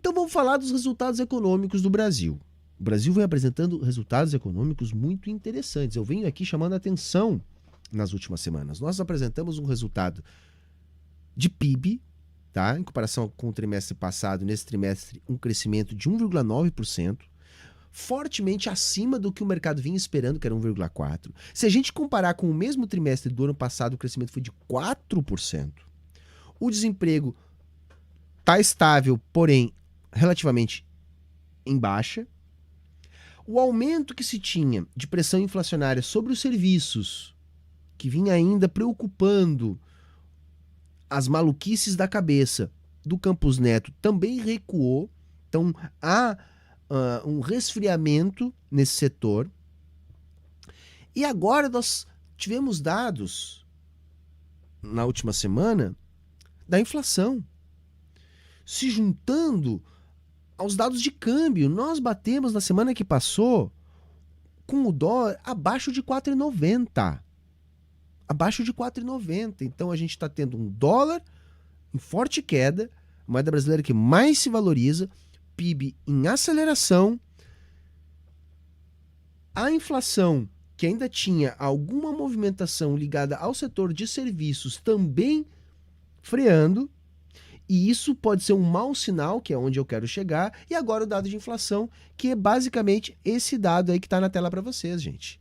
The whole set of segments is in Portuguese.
Então vamos falar dos resultados econômicos do Brasil. O Brasil vem apresentando resultados econômicos muito interessantes. Eu venho aqui chamando a atenção nas últimas semanas. Nós apresentamos um resultado de PIB, tá? Em comparação com o trimestre passado, nesse trimestre, um crescimento de 1,9%, fortemente acima do que o mercado vinha esperando, que era 1,4%. Se a gente comparar com o mesmo trimestre do ano passado, o crescimento foi de 4%. O desemprego está estável, porém relativamente em baixa. O aumento que se tinha de pressão inflacionária sobre os serviços, que vinha ainda preocupando as maluquices da cabeça do Campos Neto, também recuou. Então há um resfriamento nesse setor. E agora nós tivemos dados na última semana da inflação. Se juntando aos dados de câmbio, nós batemos na semana que passou com o dólar abaixo de 4,90. Abaixo de 4,90. Então a gente está tendo um dólar em forte queda, a moeda brasileira que mais se valoriza, PIB em aceleração, a inflação que ainda tinha alguma movimentação ligada ao setor de serviços também freando, e isso pode ser um mau sinal, que é onde eu quero chegar, e agora o dado de inflação, que é basicamente esse dado aí que está na tela para vocês, gente.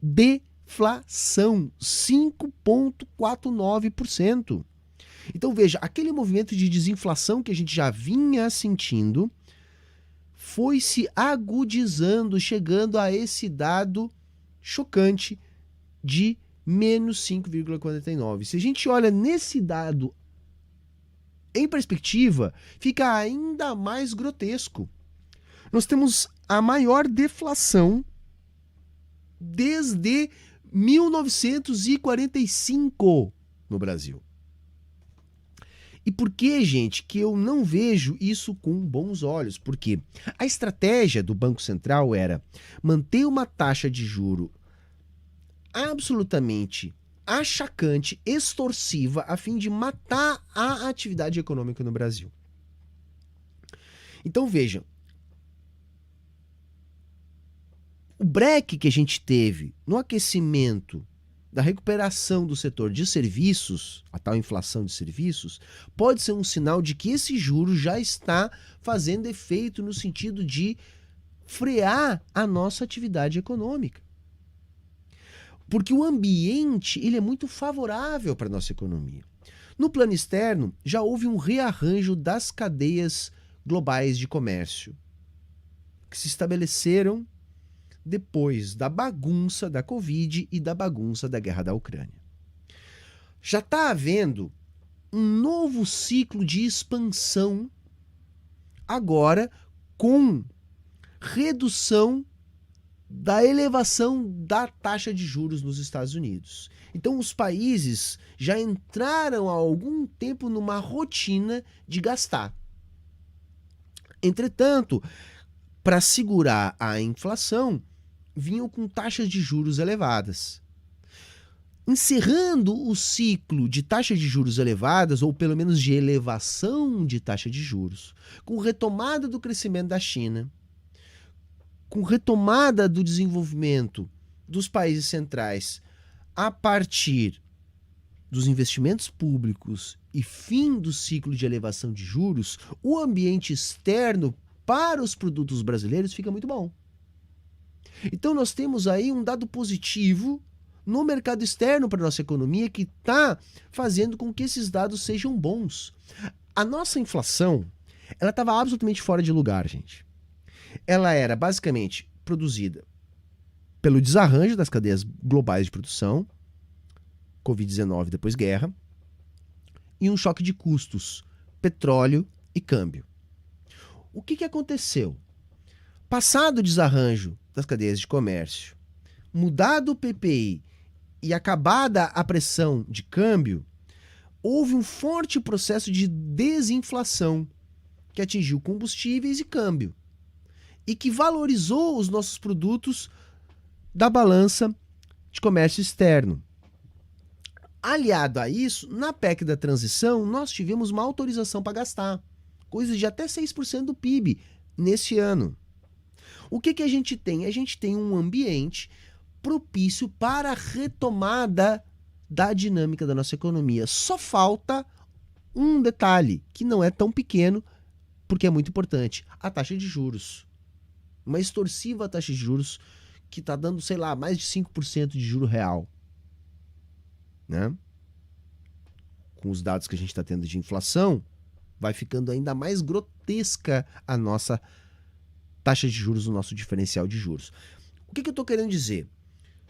Deflação, 5,49%. Então veja, aquele movimento de desinflação que a gente já vinha sentindo foi se agudizando, chegando a esse dado chocante de menos 5,49%. Se a gente olha nesse dado em perspectiva, fica ainda mais grotesco. Nós temos a maior deflação desde 1945 no Brasil. E por que, gente, que eu não vejo isso com bons olhos? Porque a estratégia do Banco Central era manter uma taxa de juro absolutamente achacante, extorsiva, a fim de matar a atividade econômica no Brasil. Então vejam, o break que a gente teve no aquecimento da recuperação do setor de serviços, a tal inflação de serviços, pode ser um sinal de que esse juro já está fazendo efeito no sentido de frear a nossa atividade econômica. Porque o ambiente ele é muito favorável para a nossa economia. No plano externo, já houve um rearranjo das cadeias globais de comércio, que se estabeleceram depois da bagunça da Covid e da bagunça da guerra da Ucrânia. Já está havendo um novo ciclo de expansão, agora com redução da elevação da taxa de juros nos Estados Unidos. Então os países já entraram há algum tempo numa rotina de gastar. Entretanto, para segurar a inflação, vinham com taxas de juros elevadas. Encerrando o ciclo de taxas de juros elevadas, ou pelo menos de elevação de taxa de juros, com retomada do crescimento da China, com retomada do desenvolvimento dos países centrais a partir dos investimentos públicos e fim do ciclo de elevação de juros, o ambiente externo para os produtos brasileiros fica muito bom. Então nós temos aí um dado positivo no mercado externo para a nossa economia que está fazendo com que esses dados sejam bons. A nossa inflação, ela estava absolutamente fora de lugar, gente. Ela era basicamente produzida pelo desarranjo das cadeias globais de produção, Covid-19 depois guerra, e um choque de custos, petróleo e câmbio. O que aconteceu? Passado o desarranjo das cadeias de comércio, mudado o PPI e acabada a pressão de câmbio, houve um forte processo de desinflação que atingiu combustíveis e câmbio e que valorizou os nossos produtos da balança de comércio externo. Aliado a isso, na PEC da transição, nós tivemos uma autorização para gastar, coisa de até 6% do PIB nesse ano. O que a gente tem? A gente tem um ambiente propício para a retomada da dinâmica da nossa economia. Só falta um detalhe, que não é tão pequeno, porque é muito importante: a taxa de juros. Uma extorsiva taxa de juros que está dando, sei lá, mais de 5% de juro real. Né? Com os dados que a gente está tendo de inflação, vai ficando ainda mais grotesca a nossa taxa de juros, o nosso diferencial de juros. O que eu estou querendo dizer?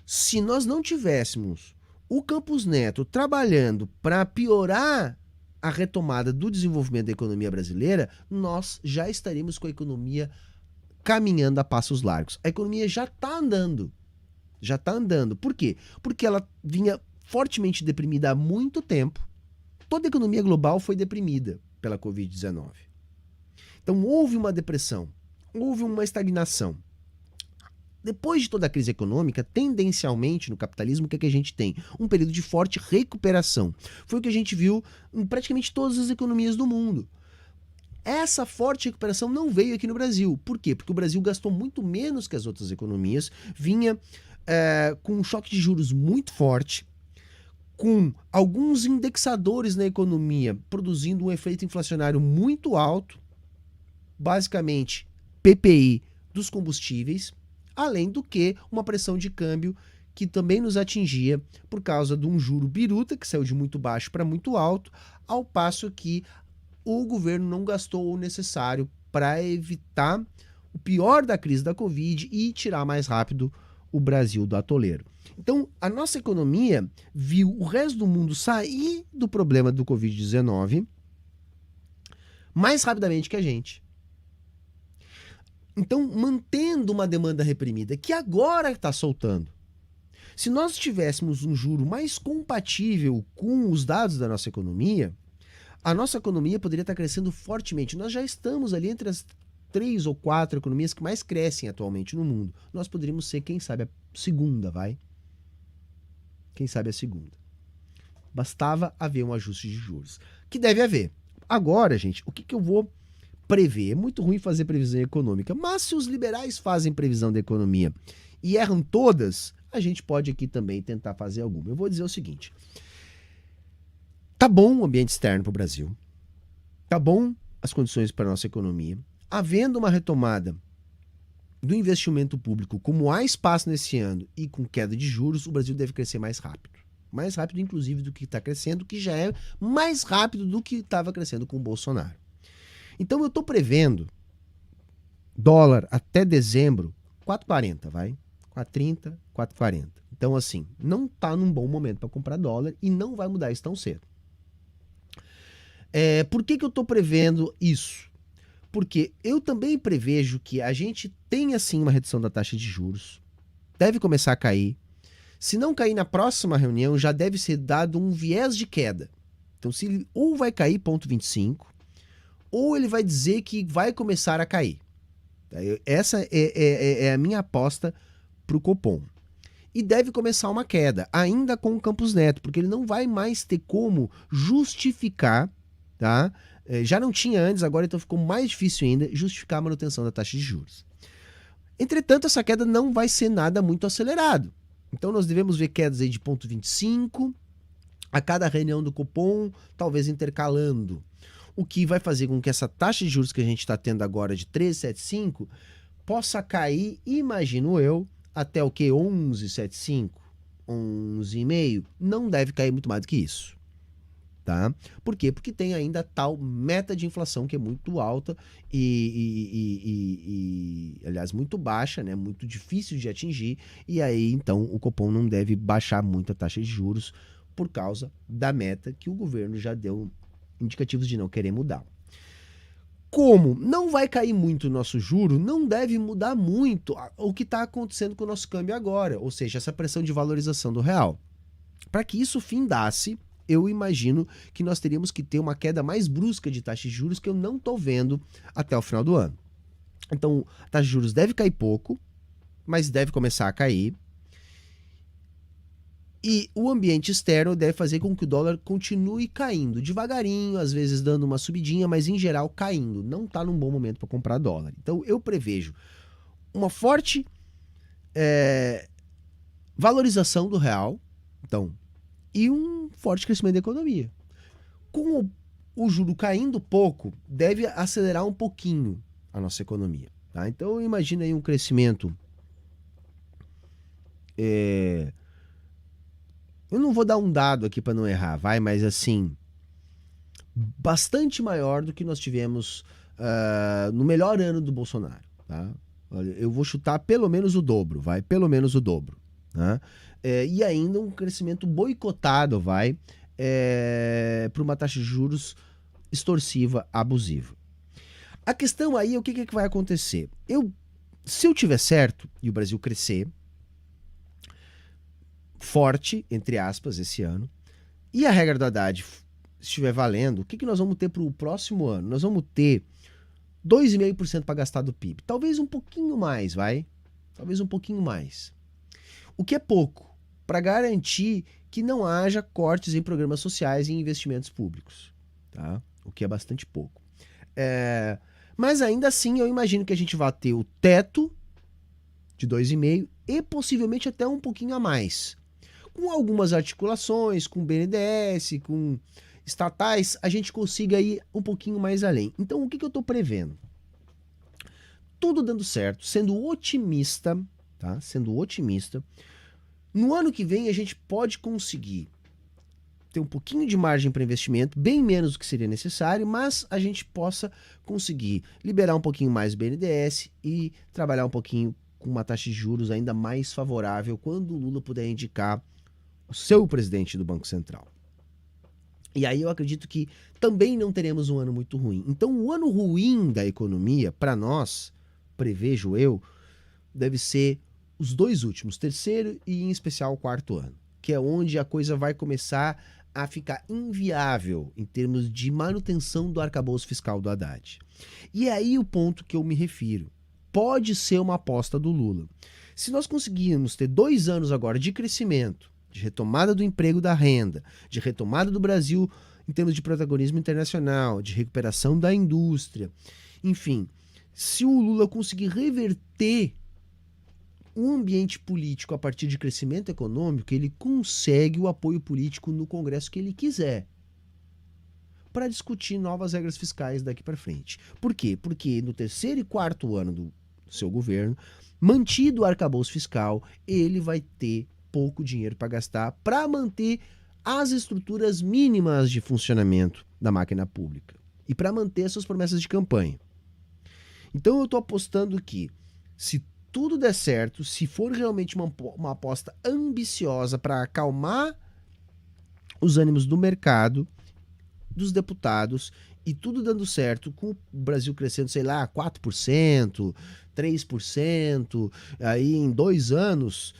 Se nós não tivéssemos o Campos Neto trabalhando para piorar a retomada do desenvolvimento da economia brasileira, nós já estaríamos com a economia caminhando a passos largos. A economia já está andando. Já está andando. Por quê? Porque ela vinha fortemente deprimida há muito tempo. Toda a economia global foi deprimida pela Covid-19. Então houve uma depressão, houve uma estagnação. Depois de toda a crise econômica, tendencialmente no capitalismo, o que a gente tem? Um período de forte recuperação. Foi o que a gente viu em praticamente todas as economias do mundo. Essa forte recuperação não veio aqui no Brasil. Por quê? Porque o Brasil gastou muito menos que as outras economias, vinha com um choque de juros muito forte, com alguns indexadores na economia produzindo um efeito inflacionário muito alto, basicamente PPI dos combustíveis, além do que uma pressão de câmbio que também nos atingia por causa de um juro biruta, que saiu de muito baixo para muito alto, ao passo que o governo não gastou o necessário para evitar o pior da crise da Covid e tirar mais rápido o Brasil do atoleiro. Então, a nossa economia viu o resto do mundo sair do problema do Covid-19 mais rapidamente que a gente. Então, mantendo uma demanda reprimida, que agora está soltando. Se nós tivéssemos um juro mais compatível com os dados da nossa economia, a nossa economia poderia estar crescendo fortemente. Nós já estamos ali entre as 3 ou 4 economias que mais crescem atualmente no mundo. Nós poderíamos ser, quem sabe, a segunda, vai? Quem sabe a segunda. Bastava haver um ajuste de juros. Que deve haver. Agora, gente, o que eu vou prever? É muito ruim fazer previsão econômica, mas se os liberais fazem previsão da economia e erram todas, a gente pode aqui também tentar fazer alguma. Eu vou dizer o seguinte: tá bom o ambiente externo para o Brasil, tá bom as condições para a nossa economia, havendo uma retomada do investimento público, como há espaço nesse ano e com queda de juros, o Brasil deve crescer mais rápido. Mais rápido, inclusive, do que está crescendo, que já é mais rápido do que estava crescendo com o Bolsonaro. Então eu estou prevendo dólar até dezembro 4,40, vai? 4,30, 4,40. Então, assim, não está num bom momento para comprar dólar e não vai mudar isso tão cedo. Por que eu estou prevendo isso? Porque eu também prevejo que a gente tenha, sim, uma redução da taxa de juros. Deve começar a cair. Se não cair na próxima reunião, já deve ser dado um viés de queda. Então, se ele ou vai cair 0,25, ou ele vai dizer que vai começar a cair. Essa é a minha aposta para o Copom. E deve começar uma queda, ainda com o Campos Neto, porque ele não vai mais ter como justificar, tá? Já não tinha antes, agora então ficou mais difícil ainda justificar a manutenção da taxa de juros. Entretanto, essa queda não vai ser nada muito acelerado. Então nós devemos ver quedas aí de 0,25 a cada reunião do Copom, talvez intercalando. O que vai fazer com que essa taxa de juros que a gente está tendo agora de 13,75 possa cair, imagino eu, até o que? 11,75, 11,5. Não deve cair muito mais do que isso. Tá? Por quê? Porque tem ainda tal meta de inflação que é muito alta aliás, muito baixa, né? Muito difícil de atingir, e aí então o Copom não deve baixar muito a taxa de juros por causa da meta que o governo já deu indicativos de não querer mudar. Como não vai cair muito o nosso juro, não deve mudar muito o que está acontecendo com o nosso câmbio agora, ou seja, essa pressão de valorização do real. Para que isso findasse, eu imagino que nós teríamos que ter uma queda mais brusca de taxa de juros que eu não estou vendo até o final do ano. Então, a taxa de juros deve cair pouco, mas deve começar a cair. E o ambiente externo deve fazer com que o dólar continue caindo devagarinho, às vezes dando uma subidinha, mas em geral caindo. Não está num bom momento para comprar dólar. Então eu prevejo uma forte valorização do real, então, e um forte crescimento da economia. Com o juro caindo pouco, deve acelerar um pouquinho a nossa economia. Tá? Então imagina aí um crescimento. Eu não vou dar um dado aqui para não errar, mas assim, bastante maior do que nós tivemos no melhor ano do Bolsonaro. Tá? Olha, eu vou chutar pelo menos o dobro, pelo menos o dobro. Né? E ainda um crescimento boicotado, para uma taxa de juros extorsiva, abusiva. A questão aí é o que vai acontecer. Se eu tiver certo e o Brasil crescer forte, entre aspas, esse ano, e a regra do Haddad estiver valendo, o que nós vamos ter para o próximo ano? Nós vamos ter 2,5% para gastar do PIB. Talvez um pouquinho mais, Talvez um pouquinho mais. O que é pouco, para garantir que não haja cortes em programas sociais e em investimentos públicos. Tá? O que é bastante pouco. Mas ainda assim, eu imagino que a gente vai ter o teto de 2,5% e possivelmente até um pouquinho a mais. Com algumas articulações, com BNDES, com estatais, a gente consiga ir um pouquinho mais além. Então, o que eu estou prevendo? Tudo dando certo, sendo otimista, tá? Sendo otimista. No ano que vem, a gente pode conseguir ter um pouquinho de margem para investimento, bem menos do que seria necessário, mas a gente possa conseguir liberar um pouquinho mais o BNDES e trabalhar um pouquinho com uma taxa de juros ainda mais favorável quando o Lula puder indicar o seu presidente do Banco Central. E aí eu acredito que também não teremos um ano muito ruim. Então o ano ruim da economia, para nós, prevejo eu, deve ser os dois últimos, terceiro e em especial o quarto ano, que é onde a coisa vai começar a ficar inviável em termos de manutenção do arcabouço fiscal do Haddad. E é aí o ponto que eu me refiro. Pode ser uma aposta do Lula. Se nós conseguirmos ter 2 anos agora de crescimento, de retomada do emprego, da renda, de retomada do Brasil em termos de protagonismo internacional, de recuperação da indústria, enfim, se o Lula conseguir reverter o ambiente político a partir de crescimento econômico, ele consegue o apoio político no Congresso que ele quiser para discutir novas regras fiscais daqui para frente. Por quê? Porque no terceiro e quarto ano do seu governo, mantido o arcabouço fiscal, ele vai ter pouco dinheiro para gastar para manter as estruturas mínimas de funcionamento da máquina pública e para manter suas promessas de campanha. Então eu estou apostando que, se tudo der certo, se for realmente uma aposta ambiciosa para acalmar os ânimos do mercado, dos deputados, e tudo dando certo, com o Brasil crescendo, sei lá, 4%, 3%, aí em 2 anos,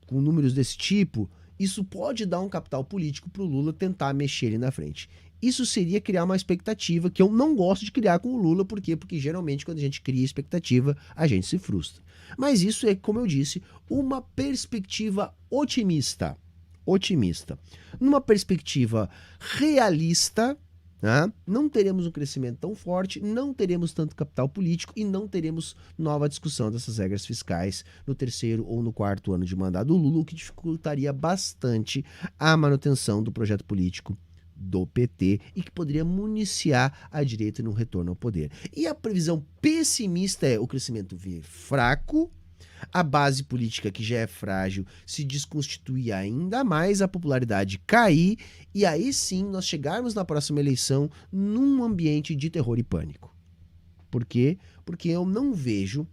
com números desse tipo, isso pode dar um capital político para o Lula tentar mexer ali na frente. Isso seria criar uma expectativa que eu não gosto de criar com o Lula. Por quê? Porque geralmente quando a gente cria expectativa, a gente se frustra. Mas isso é, como eu disse, uma perspectiva otimista. Numa perspectiva realista, né, não teremos um crescimento tão forte, não teremos tanto capital político e não teremos nova discussão dessas regras fiscais no terceiro ou no quarto ano de mandato do Lula, o que dificultaria bastante a manutenção do projeto político do PT e que poderia municiar a direita no retorno ao poder. E a previsão pessimista é o crescimento vir fraco, a base política, que já é frágil, se desconstituir ainda mais, a popularidade cair, e aí sim nós chegarmos na próxima eleição num ambiente de terror e pânico. Por quê? Porque eu não vejo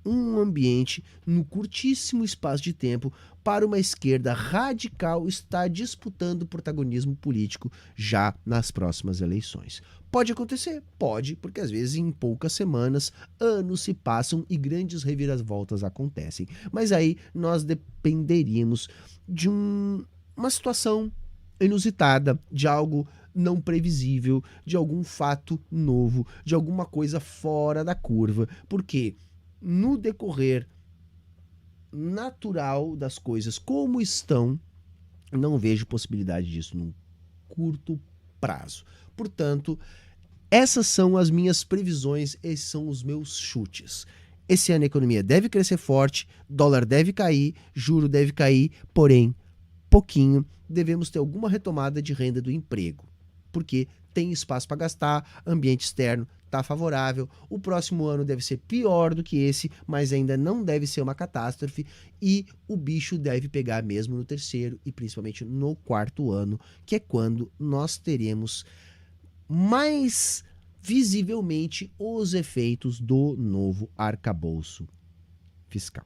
um ambiente no curtíssimo espaço de tempo para uma esquerda radical estar disputando protagonismo político já nas próximas eleições. Pode acontecer? Pode, porque às vezes em poucas semanas, anos se passam e grandes reviravoltas acontecem. Mas aí nós dependeríamos de uma situação inusitada, de algo não previsível, de algum fato novo, de alguma coisa fora da curva. Porque no decorrer natural das coisas como estão, não vejo possibilidade disso num curto prazo. Portanto, essas são as minhas previsões, esses são os meus chutes. Esse ano a economia deve crescer forte, dólar deve cair, juro deve cair, porém, pouquinho, devemos ter alguma retomada de renda do emprego, porque tem espaço para gastar, ambiente externo está favorável, o próximo ano deve ser pior do que esse, mas ainda não deve ser uma catástrofe, e o bicho deve pegar mesmo no terceiro e principalmente no quarto ano, que é quando nós teremos mais visivelmente os efeitos do novo arcabouço fiscal.